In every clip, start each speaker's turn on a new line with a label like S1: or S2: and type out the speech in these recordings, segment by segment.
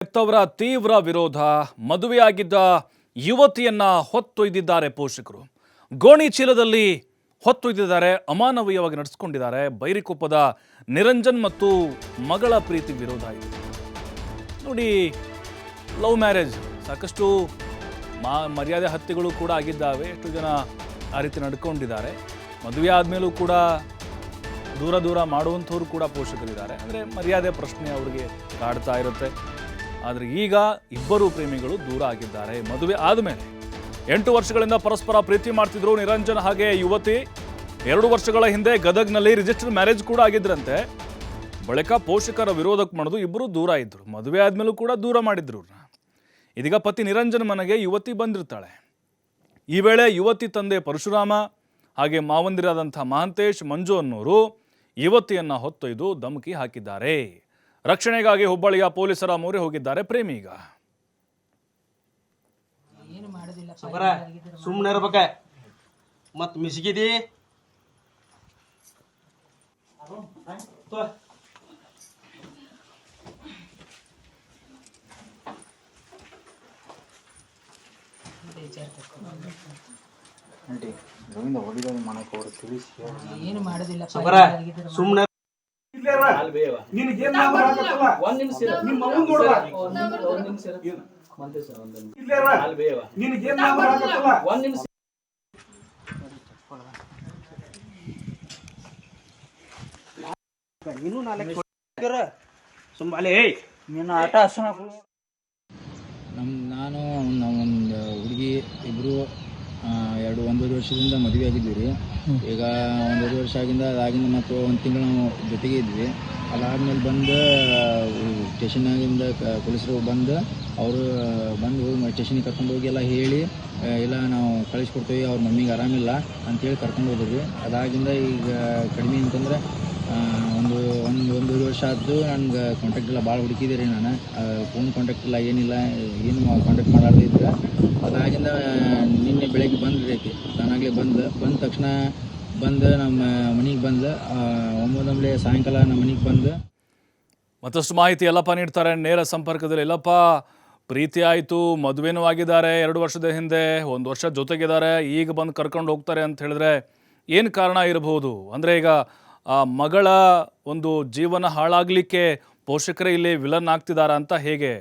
S1: ಹೆತ್ತವರ ತೀವ್ರ ವಿರೋಧ. ಮದುವೆಯಾಗಿದ್ದ ಯುವತಿಯನ್ನ ಹೊತ್ತೊಯ್ದಿದ್ದಾರೆ ಪೋಷಕರು. ಗೋಣಿ ಚೀಲದಲ್ಲಿ ಹೊತ್ತೊಯ್ದಿದ್ದಾರೆ, ಅಮಾನವೀಯವಾಗಿ ನಡೆಸಿಕೊಂಡಿದ್ದಾರೆ. ಬೈರಿಕೊಪ್ಪದ ನಿರಂಜನ್ ಮತ್ತು ಮಗಳ ಪ್ರೀತಿ ವಿರೋಧ ಇದೆ ನೋಡಿ. ಲವ್ ಮ್ಯಾರೇಜ್, ಸಾಕಷ್ಟು ಮರ್ಯಾದೆ ಹತ್ಯೆಗಳು ಕೂಡ ಆಗಿದ್ದಾವೆ. ಎಷ್ಟು ಜನ ಆ ರೀತಿ ನಡ್ಕೊಂಡಿದ್ದಾರೆ. ಮದುವೆ ಆದಮೇಲೂ ಕೂಡ ದೂರ ಮಾಡುವಂಥವ್ರು ಕೂಡ ಪೋಷಕರಿದ್ದಾರೆ. ಅಂದರೆ ಮರ್ಯಾದೆ ಪ್ರಶ್ನೆ ಅವರಿಗೆ ಕಾಡ್ತಾ ಇರುತ್ತೆ. ಆದರೆ ಈಗ ಇಬ್ಬರು ಪ್ರೇಮಿಗಳು ದೂರ ಆಗಿದ್ದಾರೆ. ಮದುವೆ ಆದಮೇಲೆ 8 ವರ್ಷಗಳಿಂದ ಪರಸ್ಪರ ಪ್ರೀತಿ ಮಾಡ್ತಿದ್ರು ನಿರಂಜನ್ ಹಾಗೆ ಯುವತಿ. 2 ವರ್ಷಗಳ ಹಿಂದೆ ಗದಗ್ನಲ್ಲಿ ರಿಜಿಸ್ಟರ್ ಮ್ಯಾರೇಜ್ ಕೂಡ ಆಗಿದ್ರಂತೆ. ಬಳಿಕ ಪೋಷಕರ ವಿರೋಧಕ್ಕೆ ಮಾಡಿದ್ರು, ಇಬ್ಬರು ದೂರ ಇದ್ರು. ಮದುವೆ ಆದಮೇಲೂ ಕೂಡ ದೂರ ಮಾಡಿದ್ರು. ಇದೀಗ ಪತಿ ನಿರಂಜನ್ ಮನೆಗೆ ಯುವತಿ ಬಂದಿರ್ತಾಳೆ. ಈ ವೇಳೆ ಯುವತಿ ತಂದೆ ಪರಶುರಾಮ ಹಾಗೆ ಮಾವಂದಿರಾದಂಥ ಮಹಾಂತೇಶ್, ಮಂಜು ಅನ್ನೋರು ಯುವತಿಯನ್ನ ಹೊತ್ತೊಯ್ದು ಧಮಕಿ ಹಾಕಿದ್ದಾರೆ. ರಕ್ಷಣೆಗಾಗಿ ಹುಬ್ಬಳ್ಳಿಯ ಪೊಲೀಸರ ಮೊರೆ ಹೋಗಿದ್ದಾರೆ ಪ್ರೇಮಿ. ಈಗ
S2: ಸುಮ್ಮನೆ ಇರ್ಬೇಕ ಮತ್ ಮಿಸ್ಗಿದಿ ಸುಮ್ಮನೆ
S3: ನಾನು ಒಂದು ಹುಡುಗಿ ಇಬ್ಬರು 1.5 ವರ್ಷದಿಂದ ಮದುವೆ ಆಗಿದ್ವಿ ರೀ. ಈಗ 1.5 ವರ್ಷ ಅದಾಗಿಂದ ಮತ್ತು 1 ತಿಂಗಳು ನಾವು ಜೊತೆಗೆ ಇದ್ವಿ. ಅದಾದ್ಮೇಲೆ ಬಂದು ಸ್ಟೇಷನ್ನಾಗಿಂದ ಪೊಲೀಸರು ಬಂದು ಅವರು ಬಂದು ಸ್ಟೇಷನಿಗೆ ಕರ್ಕೊಂಡು ಹೋಗಿ ಎಲ್ಲ ಹೇಳಿ, ಇಲ್ಲ ನಾವು ಕಳಿಸ್ಕೊಡ್ತೀವಿ, ಅವ್ರ ಮಮ್ಮಿಗೆ ಆರಾಮಿಲ್ಲ ಅಂತೇಳಿ ಕರ್ಕೊಂಡು ಹೋದ್ರಿ. ಅದಾಗಿಂದ ಈಗ ಕಡಿಮೆ ಅಂತಂದ್ರೆ ಒಂದು ವರ್ಷ ಆಯ್ತು. ನನಗೆ ಕಾಂಟ್ಯಾಕ್ಟ್ ಎಲ್ಲ ಭಾಳ ಹುಡುಕಿದೆ ರೀ. ನಾನು ಫೋನ್ ಕಾಂಟ್ಯಾಕ್ಟ್ ಇಲ್ಲ, ಏನಿಲ್ಲ, ಏನು ಕಾಂಟ್ಯಾಕ್ಟ್ ಮಾಡಾರ್ದು ಇದ್ರೆ. ಅದಾಗಿಂದ ನಿನ್ನೆ ಬೆಳಗ್ಗೆ ಬಂದ್ರಿ ಆಕೆ. ತಾನಾಗಲೇ ಬಂದ ತಕ್ಷಣ ನಮ್ಮ ಮನೆಗೆ ಬಂದು ಒಮ್ಮೆ ಸಾಯಂಕಾಲ ನಮ್ಮ ಮನೆಗೆ ಬಂದು
S1: ಮತ್ತಷ್ಟು ಮಾಹಿತಿ ಎಲ್ಲಪ್ಪ ನೀಡ್ತಾರೆ ನೇರ ಸಂಪರ್ಕದಲ್ಲಿ. ಎಲ್ಲಪ್ಪ, ಪ್ರೀತಿ ಆಯಿತು, ಮದುವೆನೂ ಆಗಿದ್ದಾರೆ 2 ವರ್ಷದ ಹಿಂದೆ, 1 ವರ್ಷ ಜೊತೆಗಿದ್ದಾರೆ, ಈಗ ಬಂದು ಕರ್ಕೊಂಡು ಹೋಗ್ತಾರೆ ಅಂತ ಹೇಳಿದ್ರೆ ಏನು ಕಾರಣ ಇರಬಹುದು? ಅಂದರೆ ಈಗ ಆ ಮಗಳ ಒಂದು ಜೀವನ ಹಾಳಾಗಲಿಕ್ಕೆ ಪೋಷಕರೇ ಇಲ್ಲಿ ವಿಲನ್ ಆಗ್ತಿದಾರ ಅಂತ ಹೇಗೆ?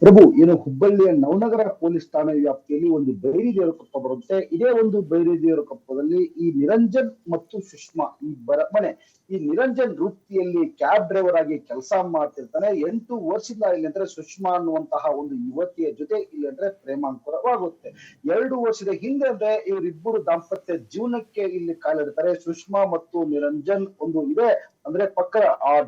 S4: ಪ್ರಭು, ಏನು ಹುಬ್ಬಳ್ಳಿಯ ನವನಗರ ಪೊಲೀಸ್ ಠಾಣೆ ವ್ಯಾಪ್ತಿಯಲ್ಲಿ ಒಂದು ಬೈರಿದೇವರ ಕೊಪ್ಪ ಬರುತ್ತೆ. ಇದೇ ಒಂದು ಬೈರಿದೇವರ ಕೊಪ್ಪದಲ್ಲಿ ಈ ನಿರಂಜನ್ ಮತ್ತು ಸುಷ್ಮಾ ಇಬ್ಬರ ಮನೆ. ಈ ನಿರಂಜನ್ ವೃತ್ತಿಯಲ್ಲಿ ಕ್ಯಾಬ್ ಡ್ರೈವರ್ ಆಗಿ ಕೆಲಸ ಮಾಡ್ತಿರ್ತಾನೆ. 8 ವರ್ಷದಿಂದ ಇಲ್ಲಿ ಅಂದ್ರೆ ಸುಷ್ಮಾ ಅನ್ನುವಂತಹ ಒಂದು ಯುವತಿಯ ಜೊತೆ ಇಲ್ಲಿ ಅಂದ್ರೆ ಪ್ರೇಮಾಂಕುರವಾಗುತ್ತೆ. 2 ವರ್ಷದ ಹಿಂದೆ ಅಂದ್ರೆ ಇವರಿಬ್ಬರು ದಾಂಪತ್ಯ ಜೀವನಕ್ಕೆ ಇಲ್ಲಿ ಕಾಲಿಡ್ತಾರೆ. ಸುಷ್ಮಾ ಮತ್ತು ನಿರಂಜನ್ ಒಂದು ಇದೆ ಅಂದ್ರೆ ಪಕ್ಕ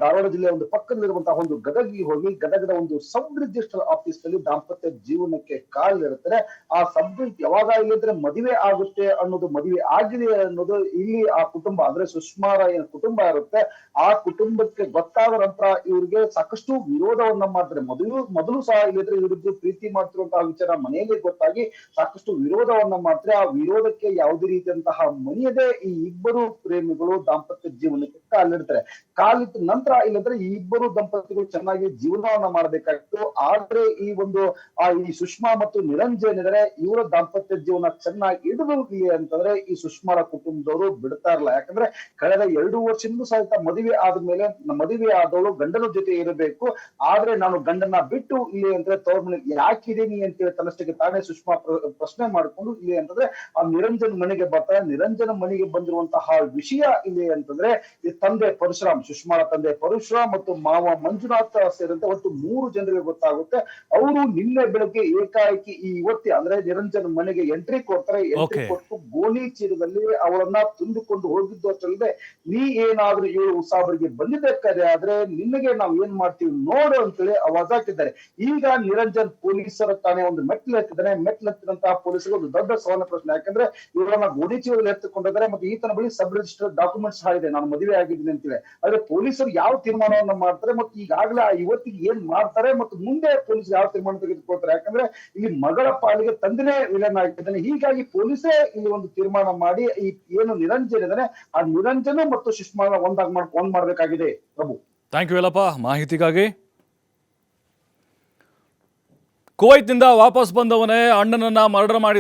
S4: ಧಾರವಾಡ ಜಿಲ್ಲೆಯ ಒಂದು ಪಕ್ಕದಲ್ಲಿರುವಂತಹ ಒಂದು ಗದಗಿಗೆ ಹೋಗಿ ಗದಗದ ಒಂದು ಸಬ್ ರಿಜಿಸ್ಟರ್ ಆಫೀಸ್ ನಲ್ಲಿ ದಾಂಪತ್ಯ ಜೀವನಕ್ಕೆ ಕಾಲಿಡ್ತಾರೆ. ಆ ಸಬ್ ಯಾವಾಗ ಇಲ್ಲಿದ್ರೆ ಮದುವೆ ಆಗುತ್ತೆ ಅನ್ನೋದು, ಮದುವೆ ಆಗಿದೆ ಅನ್ನೋದು ಇಲ್ಲಿ ಆ ಕುಟುಂಬ ಅಂದ್ರೆ ಸುಷ್ಮಾರ ಏನ್ ಕುಟುಂಬ ಇರುತ್ತೆ ಆ ಕುಟುಂಬಕ್ಕೆ ಗೊತ್ತಾದ ನಂತರ ಇವ್ರಿಗೆ ಸಾಕಷ್ಟು ವಿರೋಧವನ್ನ ಮಾಡ್ತಾರೆ. ಮೊದಲು ಸಹ ಇಲ್ಲಿದ್ರೆ ಇವರಿದ್ದು ಪ್ರೀತಿ ಮಾಡ್ತಿರುವಂತಹ ವಿಚಾರ ಮನೆಯಲ್ಲಿ ಗೊತ್ತಾಗಿ ಸಾಕಷ್ಟು ವಿರೋಧವನ್ನ ಮಾಡ್ತಾರೆ. ಆ ವಿರೋಧಕ್ಕೆ ಯಾವುದೇ ರೀತಿಯಂತಹ ಮನೆಯದೇ ಈ ಇಬ್ಬರು ಪ್ರೇಮಿಗಳು ದಾಂಪತ್ಯ ಜೀವನಕ್ಕೆ ಕಾಲಿಡ್ತಾರೆ. ಕಾಲಿಟ್ಟ ನಂತರ ಇಲ್ಲಂದ್ರೆ ಈ ಇಬ್ಬರು ದಂಪತಿಗಳು ಚೆನ್ನಾಗಿ ಜೀವನವನ್ನ ಮಾಡಬೇಕಾಗಿತ್ತು. ಆದ್ರೆ ಈ ಸುಷ್ಮಾ ಮತ್ತು ನಿರಂಜನ್ ಇದ್ರೆ ಇವರ ದಾಂಪತ್ಯ ಜೀವನ ಚೆನ್ನಾಗಿ ಹಿಡಿದು ಇಲ್ಲಿ ಅಂತಂದ್ರೆ ಈ ಸುಷ್ಮಾರ ಕುಟುಂಬದವರು ಬಿಡ್ತಾ ಇರಲ್ಲ. ಯಾಕಂದ್ರೆ ಕಳೆದ 2 ವರ್ಷದಿಂದ ಸಹಿತ ಮದುವೆ ಆದ್ಮೇಲೆ ಮದುವೆ ಆದವಳು ಗಂಡನ ಜೊತೆ ಇರಬೇಕು, ಆದ್ರೆ ನಾನು ಗಂಡನ ಬಿಟ್ಟು ಇಲ್ಲಿ ಅಂದ್ರೆ ತವ್ರ ಮನೆಗೆ ಯಾಕಿದೀನಿ ಅಂತೇಳಿ ತನ್ನಷ್ಟಕ್ಕೆ ತಾನೇ ಸುಷ್ಮಾ ಪ್ರಶ್ನೆ ಮಾಡ್ಕೊಂಡು ಇಲ್ಲಿ ಅಂತಂದ್ರೆ ಆ ನಿರಂಜನ್ ಮನೆಗೆ ಬರ್ತಾರೆ. ನಿರಂಜನ ಮನೆಗೆ ಬಂದಿರುವಂತಹ ವಿಷಯ ಇಲ್ಲಿ ಅಂತಂದ್ರೆ ಈ ತಂದೆ ಪರಶುರಾಮ್, ಸುಷ್ಮಾಳ ತಂದೆ ಪರಶುರಾಮ್ ಮತ್ತು ಮಾವ ಮಂಜುನಾಥ್ ಸೇರಿದಂತೆ ಒಟ್ಟು 3 ಜನರಿಗೆ ಗೊತ್ತಾಗುತ್ತೆ. ಅವರು ನಿನ್ನೆ ಬೆಳಗ್ಗೆ ಏಕಾಏಕಿ ಈ ಯುವತಿ ಅಂದ್ರೆ ನಿರಂಜನ್ ಮನೆಗೆ ಎಂಟ್ರಿ ಕೊಡ್ತಾರೆ. ಎಂಟ್ರಿ ಕೊಟ್ಟು ಗೋಣಿ ಚೀಲದಲ್ಲಿ ಅವಳನ್ನ ತುಂಬಿಕೊಂಡು ಹೋಗಿದ್ದು ಅಷ್ಟಲ್ಲದೆ, ನೀ ಏನಾದ್ರೂ ಇವರು ಉಸಾಬರಿಗೆ ಬಂದಿದ್ದಕ್ಕಾದ್ರೆ ಆದ್ರೆ ನಿನಗೆ ನಾವ್ ಏನ್ ಮಾಡ್ತೀವಿ ನೋಡು ಅಂತೇಳಿ ಅವಾಜ್ ಹಾಕಿದ್ದಾರೆ. ಈಗ ನಿರಂಜನ್ ಪೊಲೀಸರ ತಾನೇ ಒಂದು ಮೆಟ್ಲು ಹತ್ತಿದ್ದಾನೆ. ಮೆಟ್ಲು ಹತ್ತಿದಂತಹ ಪೊಲೀಸರು ಒಂದು ದೊಡ್ಡ ಸವಾಲ ಪ್ರಶ್ನೆ. ಯಾಕಂದ್ರೆ ಇವರನ್ನ ಗೋಣಿ ಚೀಲದಲ್ಲಿ ಎತ್ತಿಕೊಂಡಿದ್ದಾರೆ ಮತ್ತು ಈತನ ಬಳಿ ಸಬ್ ರಿಜಿಸ್ಟರ್ ಡಾಕ್ಯುಮೆಂಟ್ಸ್ ಸಹ ಇದೆ, ನಾನು ಮದುವೆ ಆಗಿದ್ದೀನಿ ಅಂತೇಳಿ. ಆದ್ರೆ ಪೊಲೀಸರು ಯಾವ ತೀರ್ಮಾನವನ್ನ ಮಾಡ್ತಾರೆ ಮತ್ತು ಈಗಾಗಲೇ ಆ ಯುವತಿಗೆ ಏನ್ ಮಾಡ್ತಾರೆ ಮತ್ತು ಮುಂದೆ ಪೊಲೀಸ್ ಯಾವ ತೀರ್ಮಾನ ತೆಗೆದುಕೊಳ್ತಾರೆ? ಯಾಕಂದ್ರೆ ಇಲ್ಲಿ ಮಗಳ ಪಾಲಿಗೆ ತಂದೆನೇ ವಿಲನ್ ಆಗಿದ್ದಾನೆ. ಹೀಗಾಗಿ ಪೊಲೀಸೇ ಇಲ್ಲಿ ಒಂದು ತೀರ್ಮಾನ ಮಾಡಿ ಈ ಏನು ನಿರಂಜನ್ ಇದ್ದಾನೆ ಆ ನಿರಂಜನ ಮತ್ತು ಸುಷ್ಮಾನ ಒಂದ್ ಮಾಡ್ಬೇಕಾಗಿದೆ ಪ್ರಭು.
S1: ಥ್ಯಾಂಕ್ ಯು ಯಲ್ಲಪ್ಪ ಮಾಹಿತಿಗಾಗಿ. ಕುವೈತ್ನಿಂದ ವಾಪಸ್ ಬಂದವನೇ ಅಣ್ಣನನ್ನ ಮರ್ಡರ್ ಮಾಡಿದ